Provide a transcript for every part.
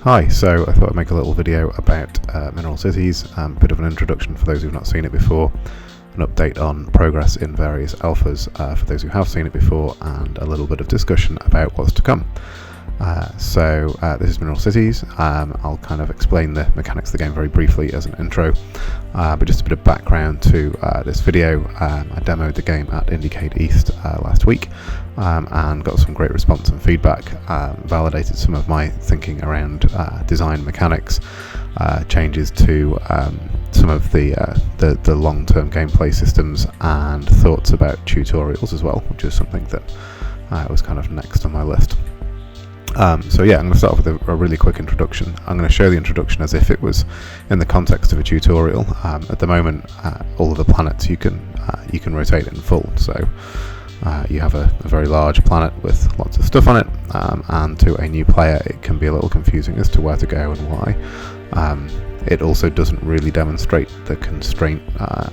Hi, so I thought I'd make a little video about Mineral Cities, a bit of an introduction for those who've not seen it before, an update on progress in various alphas for those who have seen it before, and a little bit of discussion about what's to come. This is Mineral Cities. I'll kind of explain the mechanics of the game very briefly as an intro, but just a bit of background to this video. I demoed the game at Indiecade East last week and got some great response and feedback, validated some of my thinking around design mechanics, changes to some of the long-term gameplay systems, and thoughts about tutorials as well, which is something that was kind of next on my list. I'm going to start off with a really quick introduction. I'm going to show the introduction as if it was in the context of a tutorial. At the moment, all of the planets you can rotate in full. So you have a very large planet with lots of stuff on it, and to a new player it can be a little confusing as to where to go and why. It also doesn't really demonstrate the constraint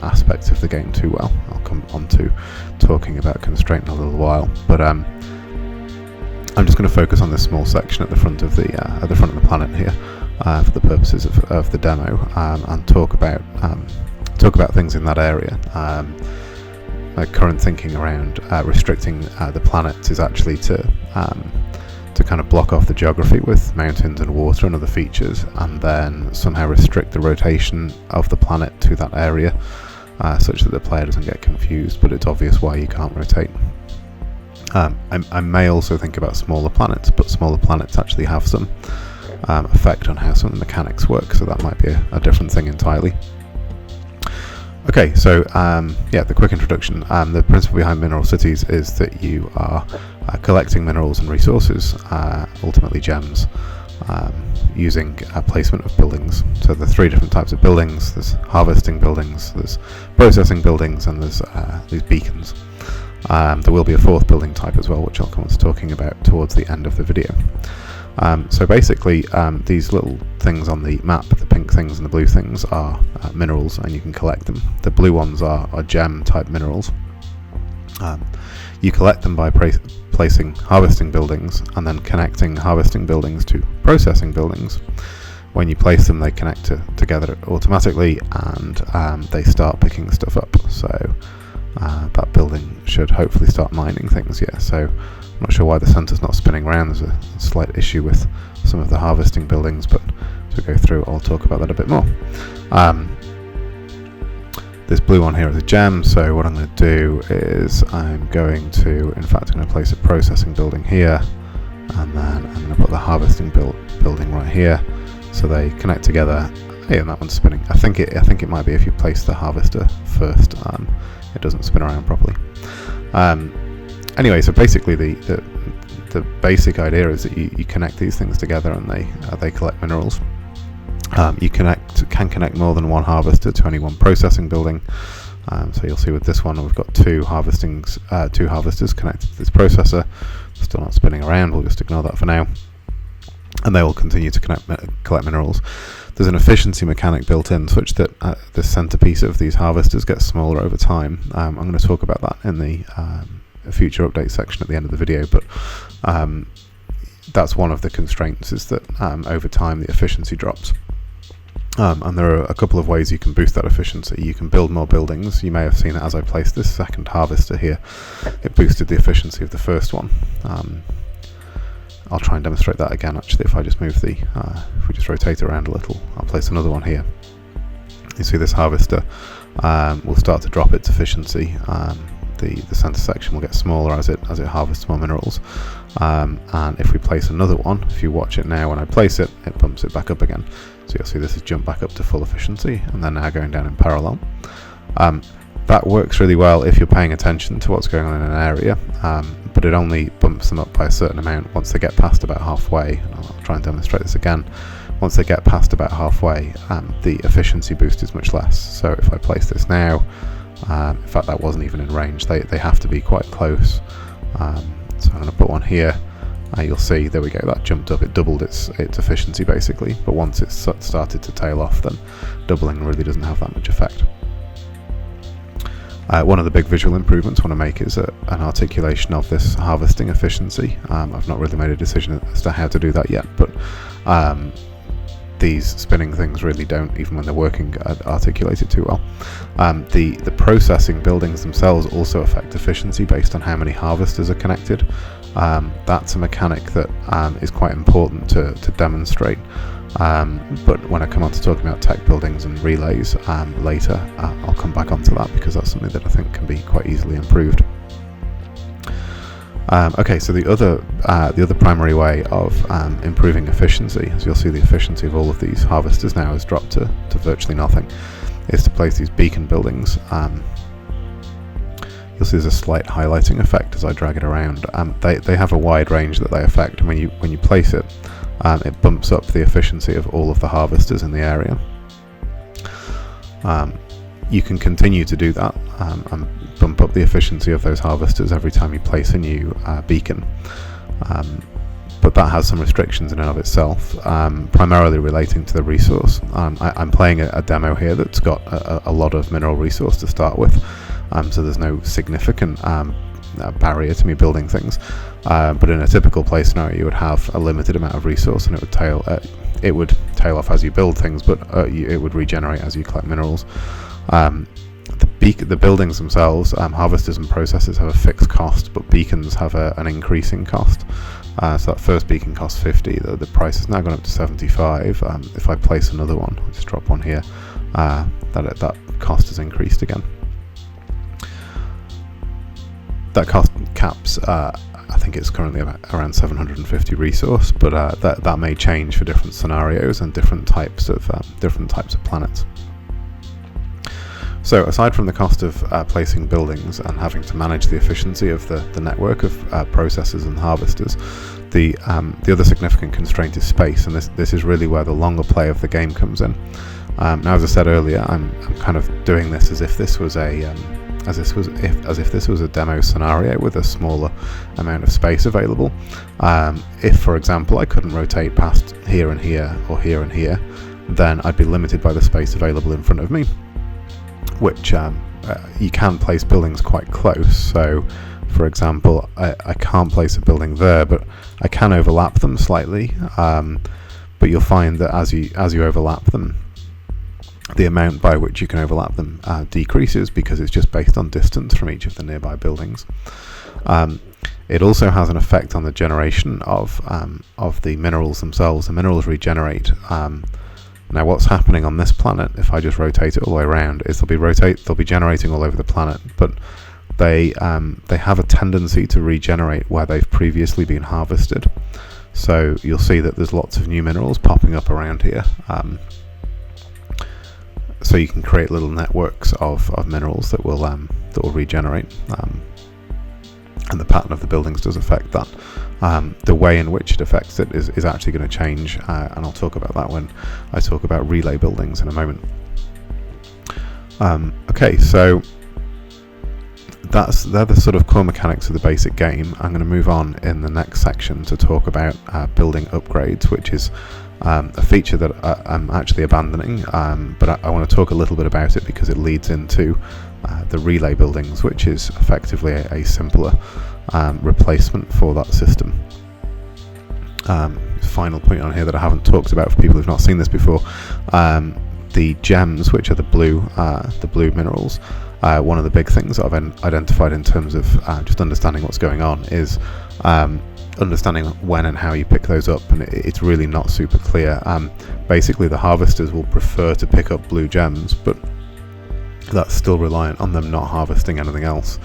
aspects of the game too well. I'll come on to talking about constraint in a little while, but I'm just going to focus on this small section at the front of the planet here for the purposes of the demo, and talk about things in that area. My current thinking around restricting the planet is actually to kind of block off the geography with mountains and water and other features, and then somehow restrict the rotation of the planet to that area, such that the player doesn't get confused, but it's obvious why you can't rotate. I may also think about smaller planets, but smaller planets actually have some effect on how some of the mechanics work, so that might be a different thing entirely. Okay, so the quick introduction. The principle behind Mineral Cities is that you are collecting minerals and resources, ultimately gems, using placement of buildings. So there are three different types of buildings. There's harvesting buildings, there's processing buildings, and there's these beacons. There will be a fourth building type as well, which I'll come on to talking about towards the end of the video. So basically, these little things on the map, the pink things and the blue things, are minerals, and you can collect them. The blue ones are gem type minerals. You collect them by placing harvesting buildings and then connecting harvesting buildings to processing buildings. When you place them, they connect together automatically, and they start picking stuff up. So that building should hopefully start mining things. So I'm not sure why the centre's not spinning around. There's a slight issue with some of the harvesting buildings, but as we go through, I'll talk about that a bit more. This blue one here is a gem, so what I'm going to do is I'm going to place a processing building here, and then I'm going to put the harvesting building right here, so they connect together. Hey, and that one's spinning. I think it might be if you place the harvester first, it doesn't spin around properly. Anyway, so basically the basic idea is that you connect these things together, and they collect minerals. You can connect more than one harvester to any one processing building. So you'll see with this one we've got two harvesters connected to this processor. Still not spinning around. We'll just ignore that for now. And they will continue to collect minerals. There's an efficiency mechanic built in such that the centerpiece of these harvesters gets smaller over time. I'm going to talk about that in the future update section at the end of the video, but that's one of the constraints, is that over time the efficiency drops. And there are a couple of ways you can boost that efficiency. You can build more buildings. You may have seen that as I placed this second harvester here, it boosted the efficiency of the first one. I'll try and demonstrate that again actually if I just move if we just rotate around a little. I'll place another one here. You see this harvester will start to drop its efficiency. The center section will get smaller as it harvests more minerals, and if we place another one, if you watch it now, when I place it, it bumps it back up again. So you'll see this has jumped back up to full efficiency, and then now going down in parallel. That works really well if you're paying attention to what's going on in an area, but it only bumps them up by a certain amount once they get past about halfway. And I'll try and demonstrate this again. Once they get past about halfway, the efficiency boost is much less. So if I place this now, in fact that wasn't even in range, they have to be quite close. So I'm going to put one here. You'll see, there we go, that jumped up, it doubled its efficiency basically, but once it's started to tail off, then doubling really doesn't have that much effect. One of the big visual improvements I want to make is an articulation of this harvesting efficiency. I've not really made a decision as to how to do that yet, but these spinning things really don't, even when they're working, articulate it too well. The processing buildings themselves also affect efficiency based on how many harvesters are connected. That's a mechanic that is quite important to demonstrate. But when I come on to talking about tech buildings and relays later, I'll come back onto that because that's something that I think can be quite easily improved. Okay, so the other primary way of improving efficiency, as you'll see, the efficiency of all of these harvesters now has dropped to virtually nothing, is to place these beacon buildings. You'll see there's a slight highlighting effect as I drag it around. They have a wide range that they affect, and when you place it, it bumps up the efficiency of all of the harvesters in the area. You can continue to do that and bump up the efficiency of those harvesters every time you place a new beacon. But that has some restrictions in and of itself, primarily relating to the resource. I'm playing a demo here that's got a lot of mineral resource to start with, so there's no significant barrier to me building things. But in a typical play scenario, you would have a limited amount of resource, and it would tail off as you build things, but it would regenerate as you collect minerals. The buildings themselves, harvesters and processors, have a fixed cost, but beacons have an increasing cost. So that first beacon costs 50. The price has now gone up to 75. If I place another one, I'll just drop one here, that cost has increased again. That cost caps, I think it's currently around 750 resource, but that may change for different scenarios and different types of planets. So aside from the cost of placing buildings and having to manage the efficiency of the network of processors and harvesters, the other significant constraint is space, and this is really where the longer play of the game comes in. Now, as I said earlier, I'm kind of doing this as if this was as if this was a demo scenario with a smaller amount of space available. If, for example, I couldn't rotate past here and here or here and here, then I'd be limited by the space available in front of me, which you can place buildings quite close. So, for example, I can't place a building there, but I can overlap them slightly. But you'll find that as you overlap them, the amount by which you can overlap them decreases, because it's just based on distance from each of the nearby buildings. It also has an effect on the generation of the minerals themselves. The minerals regenerate. Now, what's happening on this planet, if I just rotate it all the way around, is they'll be generating all over the planet, but they have a tendency to regenerate where they've previously been harvested. So you'll see that there's lots of new minerals popping up around here. So you can create little networks of minerals that will regenerate, and the pattern of the buildings does affect that. The way in which it affects it is actually going to change, and I'll talk about that when I talk about relay buildings in a moment. Okay, so they're the sort of core mechanics of the basic game. I'm going to move on in the next section to talk about building upgrades, which is a feature that I'm actually abandoning, but I want to talk a little bit about it because it leads into the relay buildings, which is effectively a simpler replacement for that system. Final point on here that I haven't talked about for people who've not seen this before, the gems, which are the blue minerals. One of the big things that I've identified in terms of just understanding what's going on is understanding when and how you pick those up, and it's really not super clear. Basically, the harvesters will prefer to pick up blue gems, but that's still reliant on them not harvesting anything else.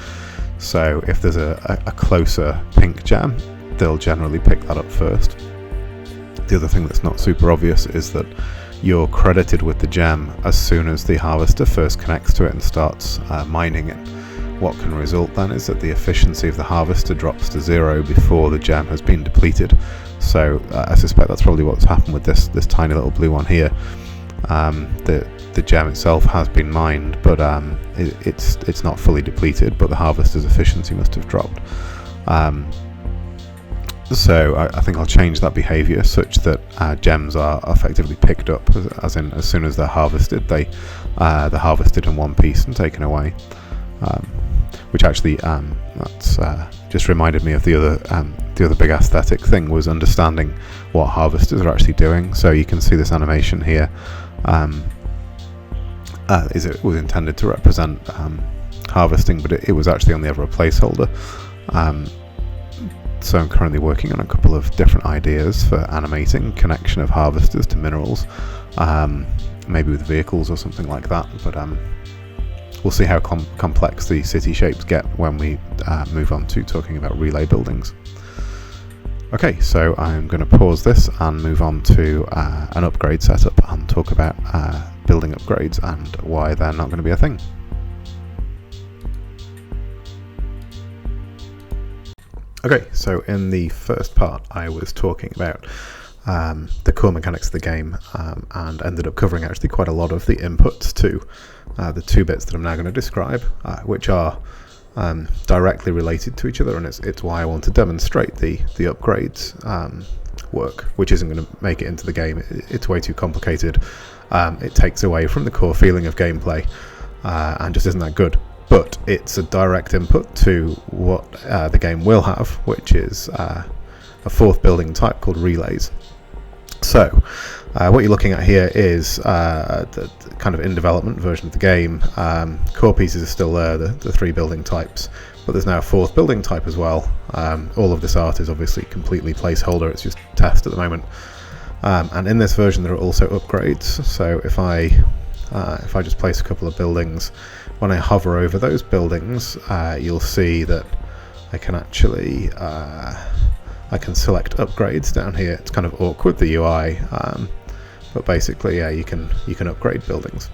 So if there's a closer pink gem, they'll generally pick that up first. The other thing that's not super obvious is that you're credited with the gem as soon as the harvester first connects to it and starts mining it. What can result then is that the efficiency of the harvester drops to 0 before the gem has been depleted. So I suspect that's probably what's happened with this tiny little blue one here. The gem itself has been mined, but it's not fully depleted, but the harvester's efficiency must have dropped. So I think I'll change that behavior such that gems are effectively picked up, as soon as they're harvested, they're harvested in one piece and taken away. which actually that's just reminded me of the other big aesthetic thing, was understanding what harvesters are actually doing. So you can see this animation here. It was intended to represent harvesting, but it was actually only ever a placeholder. So I'm currently working on a couple of different ideas for animating connection of harvesters to minerals, maybe with vehicles or something like that, but we'll see how complex the city shapes get when we move on to talking about relay buildings. Okay, so I'm going to pause this and move on to an upgrade setup and talk about building upgrades and why they're not going to be a thing. Okay, so in the first part I was talking about the core mechanics of the game and ended up covering actually quite a lot of the inputs to the 2 bits that I'm now going to describe, which are directly related to each other, and it's why I want to demonstrate the upgrades work, which isn't going to make it into the game. It's way too complicated. It takes away from the core feeling of gameplay and just isn't that good. But it's a direct input to what the game will have, which is a 4th building type called relays. So what you're looking at here is the kind of in development version of the game. Core pieces are still there, the 3 building types, but there's now a 4th building type as well. All of this art is obviously completely placeholder, it's just test at the moment. And in this version there are also upgrades. So if I just place a couple of buildings, when I hover over those buildings, you'll see that I can actually I can select upgrades down here. It's kind of awkward, the UI, but basically, yeah, you can upgrade buildings.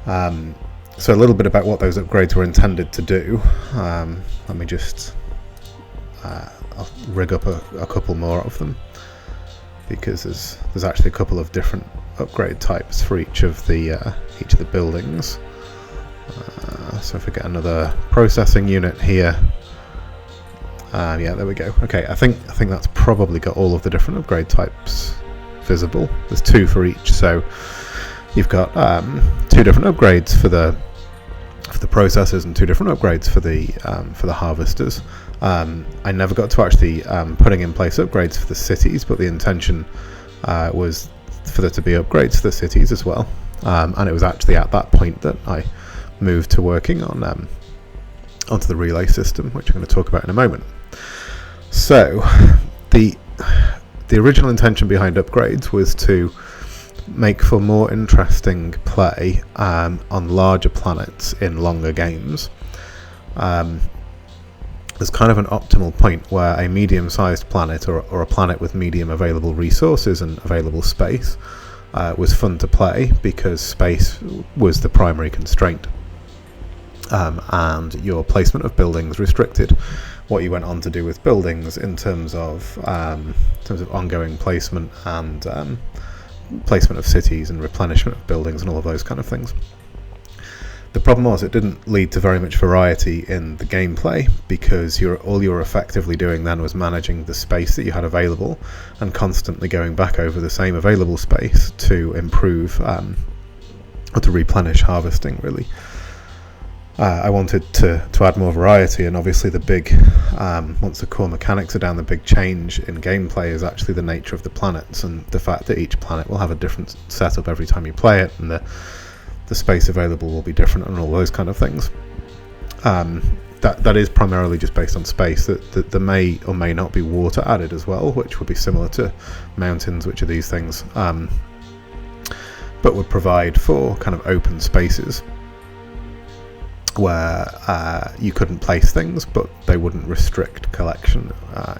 So a little bit about what those upgrades were intended to do. Let me just I'll rig up a couple more of them, because there's actually a couple of different upgrade types for each of the buildings. So if I get another processing unit here, yeah, there we go. Okay, I think that's probably got all of the different upgrade types visible. There's 2 for each, so you've got 2 different upgrades for the processors and 2 different upgrades for the harvesters. I never got to actually putting in place upgrades for the cities, but the intention was for there to be upgrades for the cities as well, and it was actually at that point that I moved to working on onto the relay system, which I'm going to talk about in a moment. So the original intention behind upgrades was to make for more interesting play on larger planets in longer games. There's kind of an optimal point where a medium-sized planet or a planet with medium available resources and available space was fun to play, because space was the primary constraint, and your placement of buildings restricted what you went on to do with buildings in terms of ongoing placement and placement of cities and replenishment of buildings and all of those kind of things. The problem was it didn't lead to very much variety in the gameplay, because all you were effectively doing then was managing the space that you had available and constantly going back over the same available space to improve or to replenish harvesting, really. I wanted to add more variety, and obviously the big, once the core mechanics are down, the big change in gameplay is actually the nature of the planets and the fact that each planet will have a different setup every time you play it, and the space available will be different and all those kind of things. That is primarily just based on space. That there may or may not be water added as well, which would be similar to mountains, which are these things, but would provide for kind of open spaces where you couldn't place things, but they wouldn't restrict collection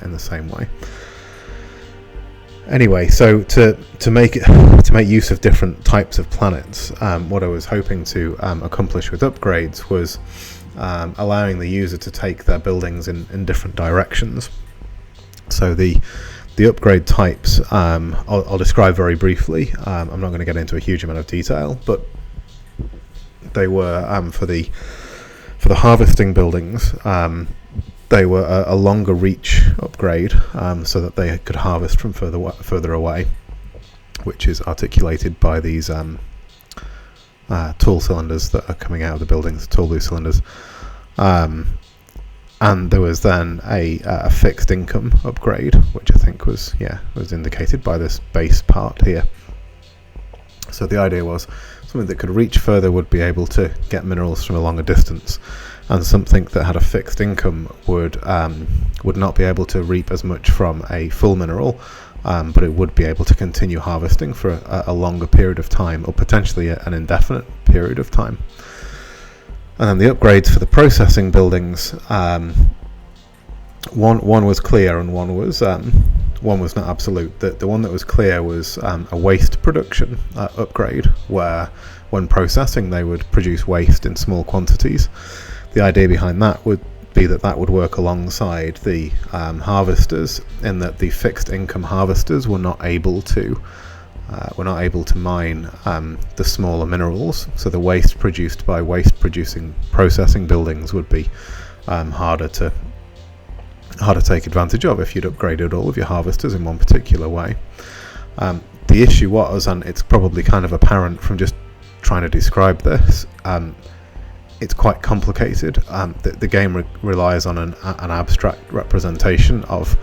in the same way. Anyway, so to make use of different types of planets, what I was hoping to accomplish with upgrades was allowing the user to take their buildings in different directions. So the upgrade types, I'll describe very briefly. I'm not going to get into a huge amount of detail, but they were for the harvesting buildings. They were a longer reach upgrade, so that they could harvest from further away, which is articulated by these tall cylinders that are coming out of the buildings, tall blue cylinders. And there was then a fixed income upgrade, which I think was indicated by this base part here. So the idea was something that could reach further would be able to get minerals from a longer distance, and something that had a fixed income would not be able to reap as much from a full mineral, but it would be able to continue harvesting for a longer period of time, or potentially an indefinite period of time. And then the upgrades for the processing buildings, one was clear and one was not absolute. The one that was clear was a waste production upgrade, where when processing they would produce waste in small quantities. The idea behind that would be that would work alongside the harvesters, in that the fixed income harvesters were not able to mine the smaller minerals, so the waste produced by waste producing processing buildings would be harder to take advantage of if you'd upgraded all of your harvesters in one particular way. The issue was, and it's probably kind of apparent from just trying to describe this, it's quite complicated. The game relies on an abstract representation of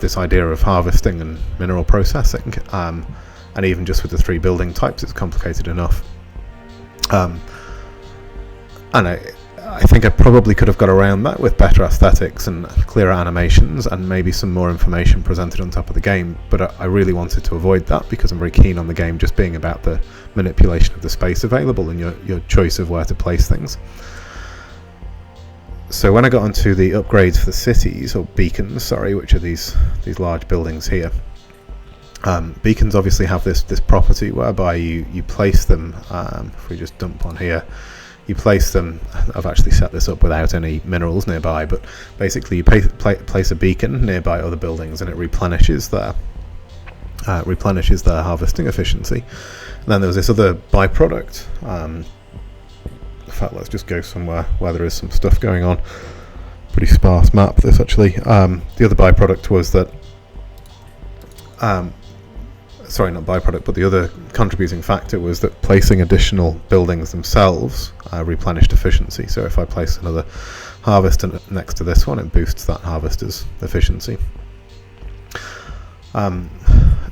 this idea of harvesting and mineral processing, and even just with the 3 building types it's complicated enough. And I think I probably could have got around that with better aesthetics and clearer animations and maybe some more information presented on top of the game, but I really wanted to avoid that because I'm very keen on the game just being about the manipulation of the space available and your choice of where to place things. So when I got onto the upgrades for the cities, or beacons, sorry, which are these large buildings here, beacons obviously have this property whereby you place them, if we just dump on here, you place them. I've actually set this up without any minerals nearby, but basically you place a beacon nearby other buildings and it replenishes their harvesting efficiency. And then there's this other byproduct. In fact, let's just go somewhere where there is some stuff going on. Pretty sparse map this actually. The other byproduct was that sorry, not byproduct, but the other contributing factor was that placing additional buildings themselves replenished efficiency. So if I place another harvester next to this one, it boosts that harvester's efficiency.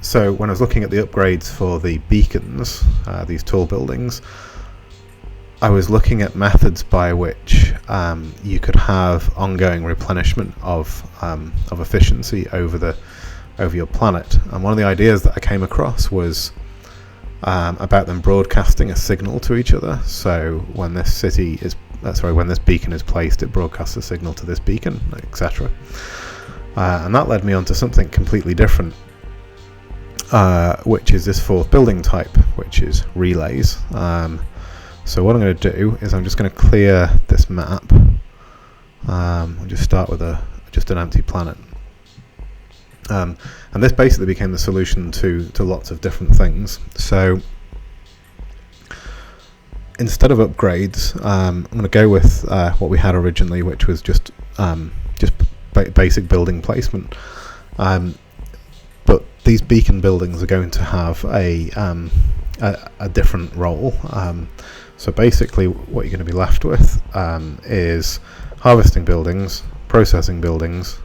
So when I was looking at the upgrades for the beacons, these tall buildings, I was looking at methods by which you could have ongoing replenishment of efficiency over your planet. And one of the ideas that I came across was about them broadcasting a signal to each other. So when this beacon is placed, it broadcasts a signal to this beacon, etc. And that led me on to something completely different, which is this 4th building type, which is relays. So what I'm going to do is I'm just going to clear this map. I'll just start with just an empty planet. And this basically became the solution to lots of different things. So instead of upgrades, I'm going to go with what we had originally, which was just basic building placement. But these beacon buildings are going to have a different role. So basically what you're going to be left with is harvesting buildings, processing buildings,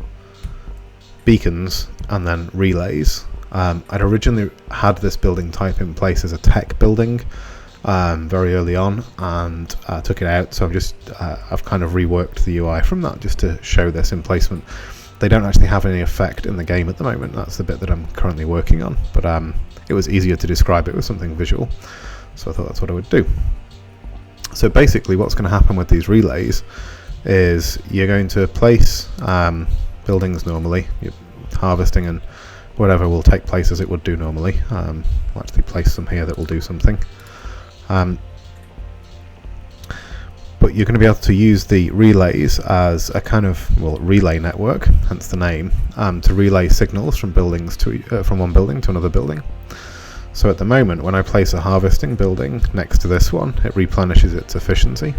beacons, and then relays. I'd originally had this building type in place as a tech building very early on, and took it out, so I've kind of reworked the UI from that just to show this in placement. They don't actually have any effect in the game at the moment. That's the bit that I'm currently working on, but it was easier to describe it with something visual, so I thought that's what I would do. So basically what's going to happen with these relays is you're going to place buildings normally. You're harvesting and whatever will take place as it would do normally. I'll actually place some here that will do something. But you're going to be able to use the relays as a kind of relay network, hence the name, to relay signals from buildings from one building to another building. So at the moment, when I place a harvesting building next to this one, it replenishes its efficiency.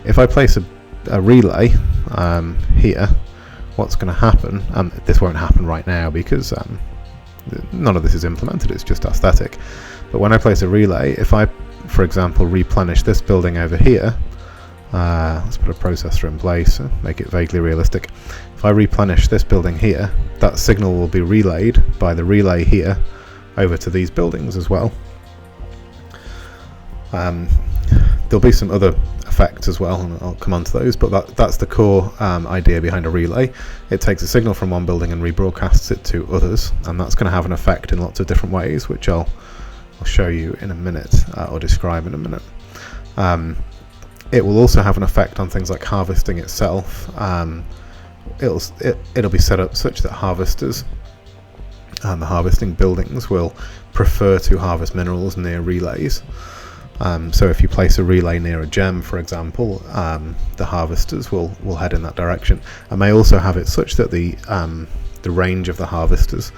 If I place a relay here, what's going to happen? This won't happen right now because None of this is implemented, it's just aesthetic. But when I place a relay, if I, for example, replenish this building over here, let's put a processor in place, make it vaguely realistic. If I replenish this building here, that signal will be relayed by the relay here over to these buildings as well. There'll be some other effects as well, and I'll come on to those, but that's the core idea behind a relay. It takes a signal from one building and rebroadcasts it to others, and that's going to have an effect in lots of different ways, which I'll show you in a minute, or describe in a minute. It will also have an effect on things like harvesting itself. It'll be set up such that harvesters and the harvesting buildings will prefer to harvest minerals near relays. So if you place a relay near a gem, for example, the harvesters will head in that direction. And may also have it such that the range of the harvesters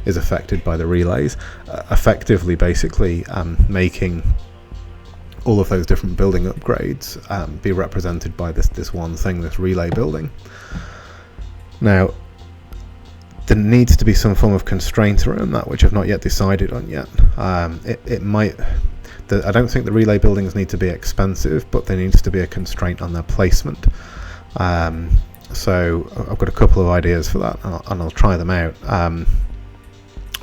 is affected by the relays, effectively basically making all of those different building upgrades be represented by this one thing, this relay building. Now, there needs to be some form of constraint around that, which I've not yet decided on yet. It might. I don't think the relay buildings need to be expensive, but there needs to be a constraint on their placement. So I've got a couple of ideas for that, and I'll try them out.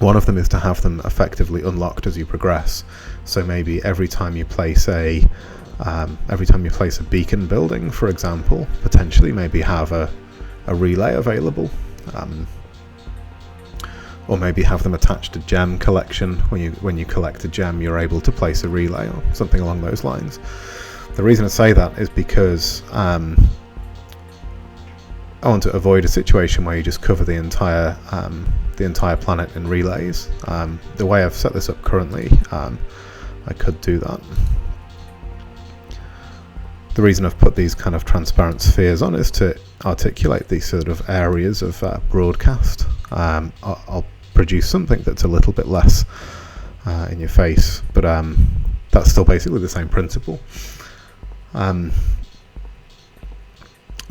One of them is to have them effectively unlocked as you progress. So maybe every time you place a beacon building, for example, potentially maybe have a relay available. Or maybe have them attached to gem collection. When you collect a gem, you're able to place a relay or something along those lines. The reason I say that is because I want to avoid a situation where you just cover the entire planet in relays. The way I've set this up currently, I could do that. The reason I've put these kind of transparent spheres on is to articulate these sort of areas of broadcast. I'll produce something that's a little bit less in your face, but that's still basically the same principle.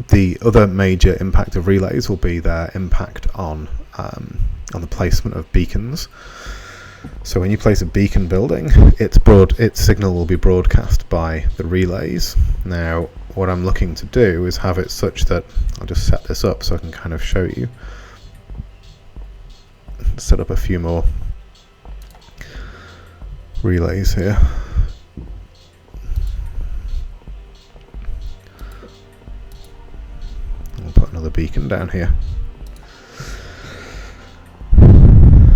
The other major impact of relays will be their impact on the placement of beacons. So when you place a beacon building, its signal will be broadcast by the relays. Now, what I'm looking to do is have it such that, I'll just set this up so I can kind of show you. Set up a few more relays here. I'll put another beacon down here.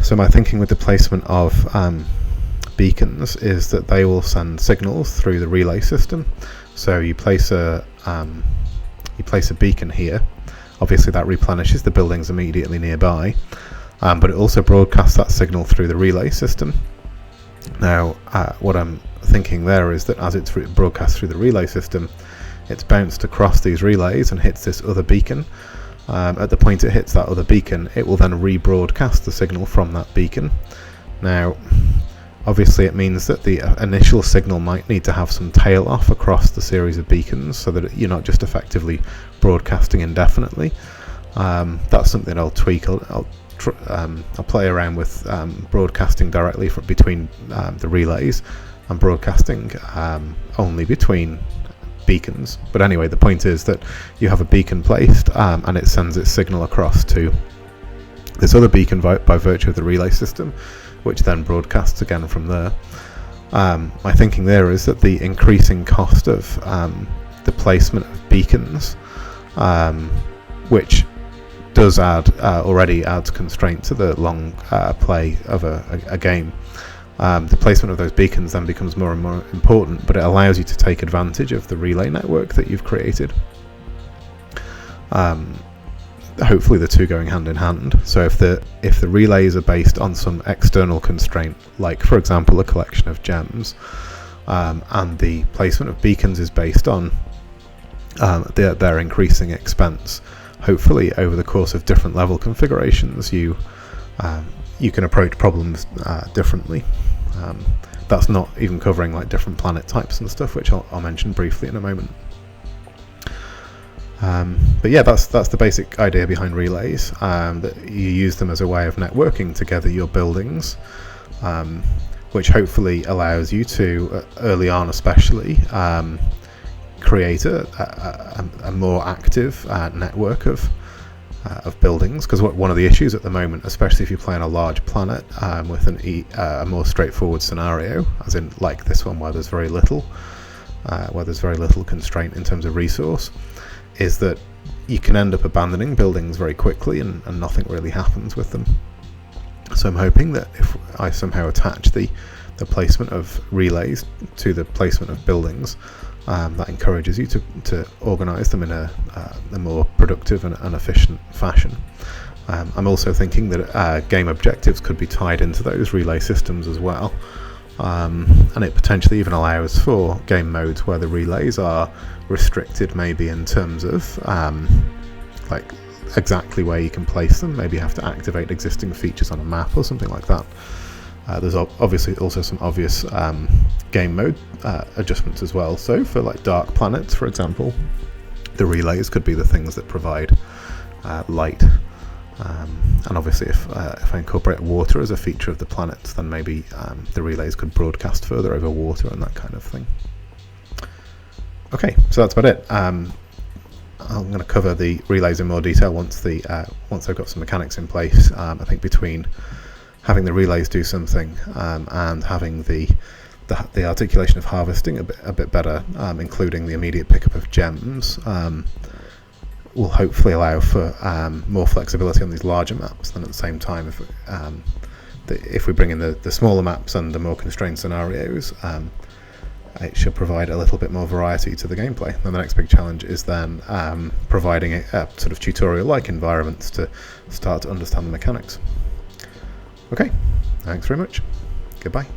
So my thinking with the placement of beacons is that they will send signals through the relay system. So you place a beacon here. Obviously that replenishes the buildings immediately nearby. But it also broadcasts that signal through the relay system. Now, what I'm thinking there is that as it's broadcast through the relay system, it's bounced across these relays and hits this other beacon. At the point it hits that other beacon, it will then rebroadcast the signal from that beacon. Now, obviously it means that the initial signal might need to have some tail off across the series of beacons so that you're not just effectively broadcasting indefinitely. That's something I'll tweak. I'll play around with broadcasting directly between the relays and broadcasting only between beacons. But anyway, the point is that you have a beacon placed and it sends its signal across to this other beacon by virtue of the relay system, which then broadcasts again from there. My thinking there is that the increasing cost of the placement of beacons, which does already adds constraint to the long play of a game. The placement of those beacons then becomes more and more important, but it allows you to take advantage of the relay network that you've created. Hopefully the two going hand in hand. So if the relays are based on some external constraint, like for example a collection of gems, and the placement of beacons is based on their increasing expense, hopefully over the course of different level configurations you can approach problems differently. That's not even covering like different planet types and stuff, which I'll mention briefly in a moment. But yeah, that's the basic idea behind relays, that you use them as a way of networking together your buildings, which hopefully allows you to, early on especially, create a more active network of buildings, because one of the issues at the moment, especially if you play on a large planet with a more straightforward scenario, as in like this one where there's very little constraint in terms of resource, is that you can end up abandoning buildings very quickly and nothing really happens with them. So I'm hoping that if I somehow attach the placement of relays to the placement of buildings, that encourages you to organise them in a more productive and efficient fashion. I'm also thinking that game objectives could be tied into those relay systems as well, and it potentially even allows for game modes where the relays are restricted, maybe in terms of like exactly where you can place them. Maybe you have to activate existing features on a map or something like that. There's obviously also some obvious game mode adjustments as well. So for like dark planets, for example, the relays could be the things that provide light. And obviously if I incorporate water as a feature of the planets, then maybe the relays could broadcast further over water and that kind of thing. Okay, so that's about it. I'm going to cover the relays in more detail once I've got some mechanics in place. I think between having the relays do something and having the articulation of harvesting a bit better, including the immediate pickup of gems, will hopefully allow for more flexibility on these larger maps. Then at the same time, if we bring in the smaller maps and the more constrained scenarios, it should provide a little bit more variety to the gameplay. And the next big challenge is then providing a sort of tutorial-like environments to start to understand the mechanics. Okay, thanks very much. Goodbye.